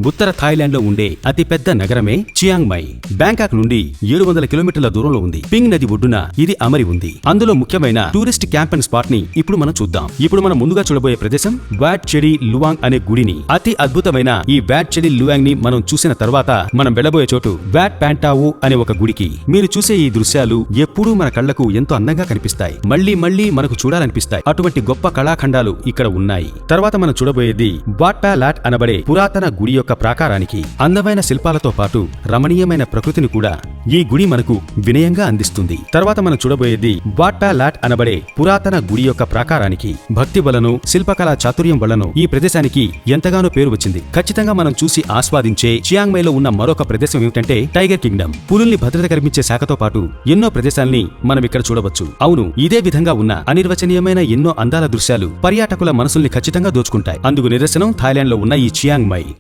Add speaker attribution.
Speaker 1: ఉత్తర Thailand లో ఉండే అతిపెద్ద నగరమే చియాంగ్ మై. బ్యాంకాక్ నుండి 700 కిలోమీటర్ల దూరంలో ఉంది. పింగ్ నది ఒడ్డున ఇది అమరి ఉంది. అందులో ముఖ్యమైన టూరిస్ట్ క్యాంప్ అండ్ స్పాట్ ని ఇప్పుడు మనం చూద్దాం. ఇప్పుడు మనం ముందుగా చూడబోయే ప్రదేశం వాట్ చెడి లువాంగ్ అనే గుడిని. అతి అద్భుతమైన ఈ వాట్ చెడి లువాంగ్ ని మనం చూసిన తర్వాత మనం వెళ్లబోయే చోటు వాట్ ప్యాంటావో అనే ఒక గుడికి. మీరు చూసే ఈ దృశ్యాలు ఎప్పుడూ మన కళ్లకు ఎంతో అందంగా కనిపిస్తాయి. మళ్లీ మళ్లీ మనకు చూడాలనిపిస్తాయి. అటువంటి గొప్ప కళాఖండాలు ఇక్కడ ఉన్నాయి. తర్వాత మనం చూడబోయేది వాట్ పా లాట్ అనబడే పురాతన గుడి యొక్క ప్రాకారానికి. అందమైన శిల్పాలతో పాటు రమణీయమైన ప్రకృతిని కూడా ఈ గుడి మనకు వినయంగా అందిస్తుంది. తర్వాత మనం చూడబోయేది వాట్ పా లాట్ అనబడే పురాతన గుడి యొక్క ప్రాకారానికి. భక్తి వలను శిల్పకళా చాతుర్యం వలను ఈ ప్రదేశానికి ఎంతగానో పేరు వచ్చింది. ఖచ్చితంగా మనం చూసి ఆస్వాదించే చియాంగ్ మైలో ఉన్న మరొక ప్రదేశం ఏమిటంటే టైగర్ కింగ్డమ్. పులుల్ని భద్రత కల్పించే శాఖతో పాటు ఎన్నో ప్రదేశాల్ని మనం ఇక్కడ చూడవచ్చు. అవును, ఇదే విధంగా ఉన్న అనిర్వచనీయమైన ఎన్నో అందాల దృశ్యాలు పర్యాటకుల మనసుల్ని ఖచ్చితంగా దోచుకుంటాయి. అందుకు నిదర్శనం థాయిలాండ్ లో ఉన్న ఈ చియాంగ్ మై.